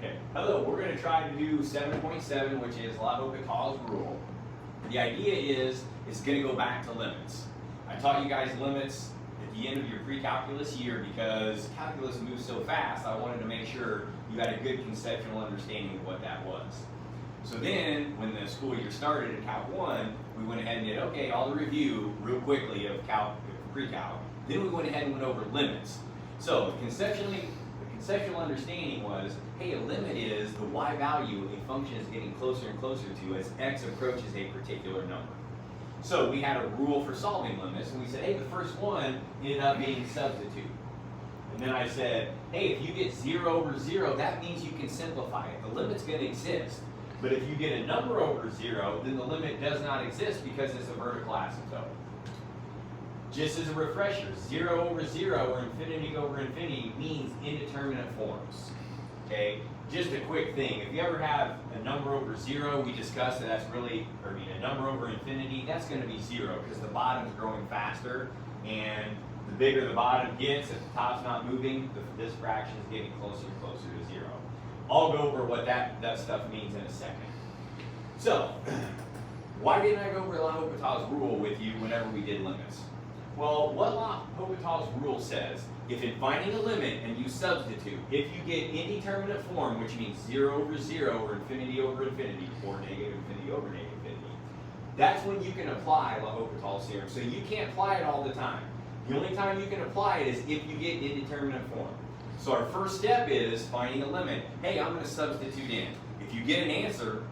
Okay, hello, we're going to try to do 7.7, which is L'Hopital's rule. The idea is it's going to go back to limits. I taught you guys limits at the end of your pre-calculus year because calculus moves so fast, I wanted to make sure you had a good conceptual understanding of what that was. So then, when the school year started in Calc 1, we went ahead and did, okay, all the review real quickly of pre-calc. Then we went ahead and went over limits. So conceptually, the conceptual understanding was, hey, a limit is the y value a function is getting closer and closer to as x approaches a particular number. So we had a rule for solving limits, and we said, hey, the first one ended up being substitute. And then I said, hey, if you get 0 over 0, that means you can simplify it. The limit's going to exist. But if you get a number over 0, then the limit does not exist because it's a vertical asymptote. Just as a refresher, 0 over 0 or infinity over infinity means indeterminate forms. Okay? Just a quick thing, if you ever have a number over 0, we discussed that that's really, a number over infinity, that's going to be 0 because the bottom's growing faster, and the bigger the bottom gets, if the top's not moving, this fraction is getting closer and closer to 0. I'll go over what that stuff means in a second. So, why didn't I go over L'Hopital's rule with you whenever we did limits? Well, what L'Hopital's rule says, if in finding a limit and you substitute, if you get indeterminate form, which means 0 over 0 or infinity over infinity, or negative infinity over negative infinity, that's when you can apply L'Hopital's theorem. So you can't apply it all the time. The only time you can apply it is if you get indeterminate form. So our first step is finding a limit. Hey, I'm going to substitute in. If you get an answer,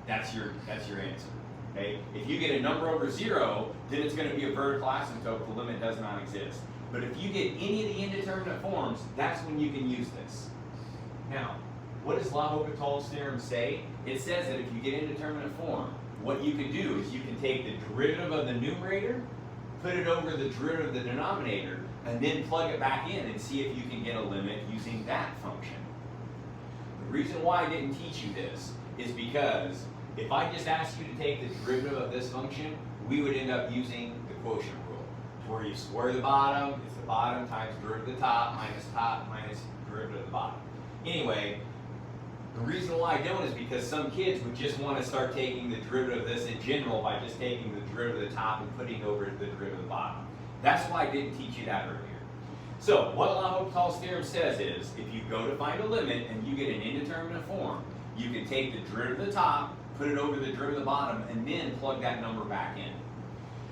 that's your answer. Okay? If you get a number over 0, then it's going to be a vertical asymptote. The limit does not exist. But if you get any of the indeterminate forms, that's when you can use this. Now, what does L'Hopital's theorem say? It says that if you get indeterminate form, what you can do is you can take the derivative of the numerator, put it over the derivative of the denominator, and then plug it back in and see if you can get a limit using that function. The reason why I didn't teach you this is because if I just asked you to take the derivative of this function, we would end up using the quotient rule, where you square the bottom, it's the bottom times derivative of the top minus derivative of the bottom. Anyway, the reason why I don't is because some kids would just want to start taking the derivative of this in general by just taking the derivative of the top and putting over the derivative of the bottom. That's why I didn't teach you that earlier. So what L'Hopital's theorem says is, if you go to find a limit and you get an indeterminate form, you can take the derivative of the top, put it over the derivative of the bottom, and then plug that number back in.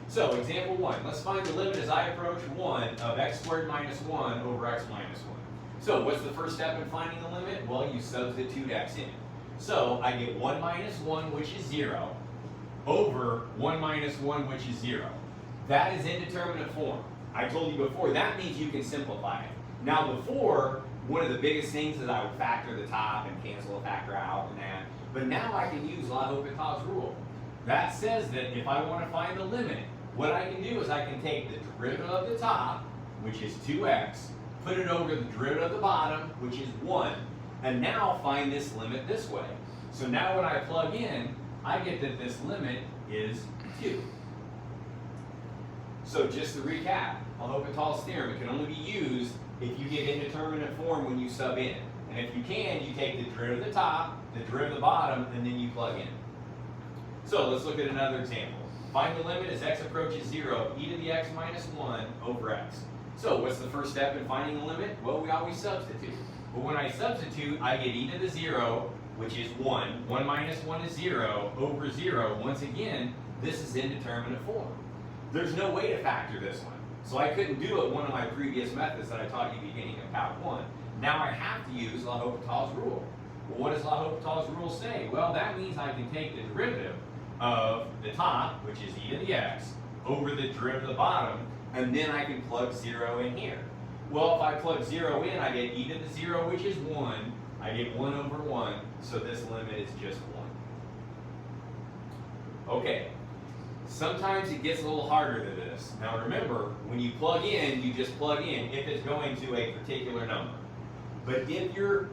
So example 1, let's find the limit as I approach 1 of x squared minus 1 over x minus 1. So what's the first step in finding the limit? Well, you substitute x in. So I get 1 minus 1, which is 0, over 1 minus 1, which is 0. That is indeterminate form. I told you before, that means you can simplify it. Now before, one of the biggest things is I would factor the top and cancel a factor out and that. But now I can use L'Hopital's rule. That says that if I want to find the limit, what I can do is I can take the derivative of the top, which is 2x, put it over the derivative of the bottom, which is 1, and now find this limit this way. So now when I plug in, I get that this limit is 2. So just to recap, L'Hopital's theorem, it can only be used if you get indeterminate form when you sub in. And if you can, you take the derivative of the top, the derivative of the bottom, and then you plug in. So let's look at another example. Find the limit as x approaches 0, e to the x minus 1 over x. So what's the first step in finding the limit? Well, we always substitute. But when I substitute, I get e to the 0, which is 1. 1 minus 1 is 0, over 0. Once again, this is indeterminate form. There's no way to factor this one. So I couldn't do it one of my previous methods that I taught you beginning of Calc 1. Now I have to use L'Hopital's rule. Well, what does L'Hopital's rule say? Well, that means I can take the derivative of the top, which is e to the x, over the derivative of the bottom, and then I can plug 0 in here. Well, if I plug 0 in, I get e to the 0, which is 1. I get 1 over 1, so this limit is just 1. Okay. Sometimes it gets a little harder than this. Now remember, when you plug in, you just plug in if it's going to a particular number. But if you're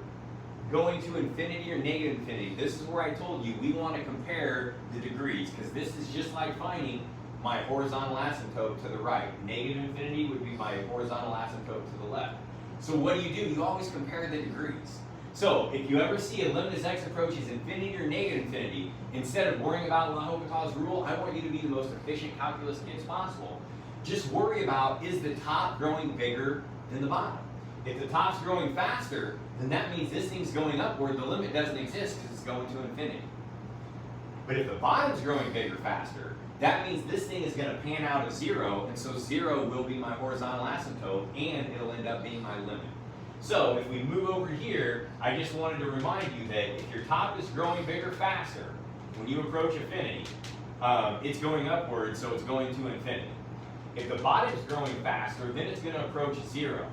going to infinity or negative infinity, this is where I told you we want to compare the degrees, because this is just like finding my horizontal asymptote to the right. Negative infinity would be my horizontal asymptote to the left. So what do? You always compare the degrees. So if you ever see a limit as x approaches infinity or negative infinity, instead of worrying about L'Hopital's rule, I want you to be the most efficient calculus kids possible. Just worry about, is the top growing bigger than the bottom? If the top's growing faster, then that means this thing's going upward, the limit doesn't exist because it's going to infinity. But if the bottom's growing bigger faster, that means this thing is going to pan out of 0, and so 0 will be my horizontal asymptote, and it'll end up being my limit. So if we move over here, I just wanted to remind you that if your top is growing bigger faster, when you approach infinity, it's going upward, so it's going to infinity. If the bottom is growing faster, then it's going to approach 0.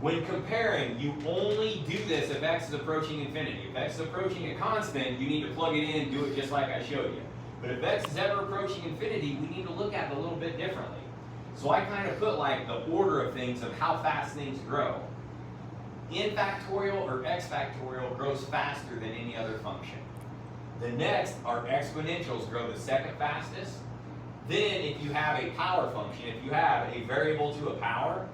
When comparing, you only do this if x is approaching infinity. If x is approaching a constant, you need to plug it in, do it just like I showed you. But if x is ever approaching infinity, we need to look at it a little bit differently. So I kind of put like the order of things of how fast things grow. N factorial or x factorial grows faster than any other function. The next are exponentials grow the second fastest. Then if you have a power function, if you have a variable to a power,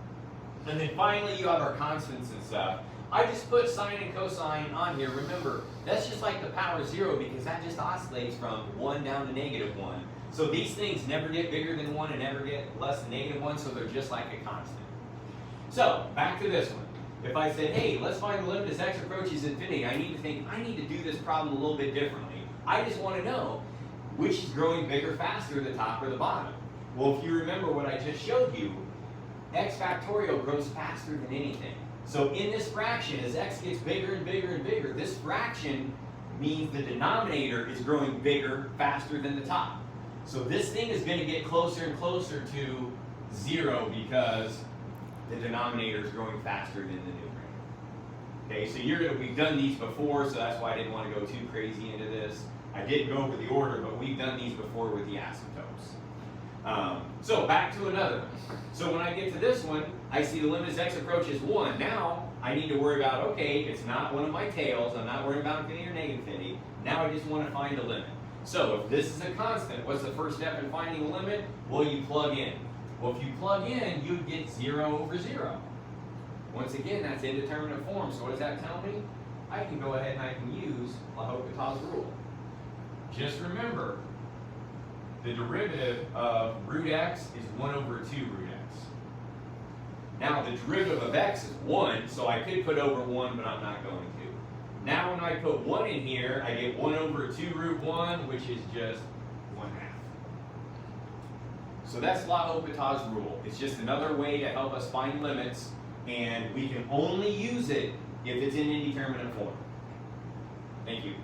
and then finally you have our constants and stuff. I just put sine and cosine on here. Remember, that's just like the power 0 because that just oscillates from 1 down to -1. So these things never get bigger than 1 and never get less than -1, so they're just like a constant. So, back to this one. If I said, hey, let's find the limit as x approaches infinity, I need to think, I need to do this problem a little bit differently. I just want to know which is growing bigger, faster, the top or the bottom. Well, if you remember what I just showed you, x factorial grows faster than anything. So in this fraction, as x gets bigger and bigger and bigger, this fraction means the denominator is growing bigger, faster than the top. So this thing is going to get closer and closer to 0 because the denominator is growing faster than the numerator. Okay, so we've done these before, so that's why I didn't want to go too crazy into this. I didn't go over the order, but we've done these before with the asymptotes. So back to another one. So when I get to this one, I see the limit as x approaches 1. Now I need to worry about, okay, it's not one of my tails. I'm not worrying about infinity or negative infinity. Now I just want to find a limit. So if this is a constant, what's the first step in finding a limit? Well, you plug in. Well, if you plug in, you get 0 over 0. Once again, that's indeterminate form. So what does that tell me? I can go ahead and I can use L'Hopital's rule. Just remember, the derivative of root x is 1 over 2 root x. Now the derivative of x is 1, so I could put over 1, but I'm not going to. Now when I put 1 in here, I get 1 over 2 root 1, which is just 1/2. So that's L'Hopital's rule. It's just another way to help us find limits, and we can only use it if it's in indeterminate form. Thank you.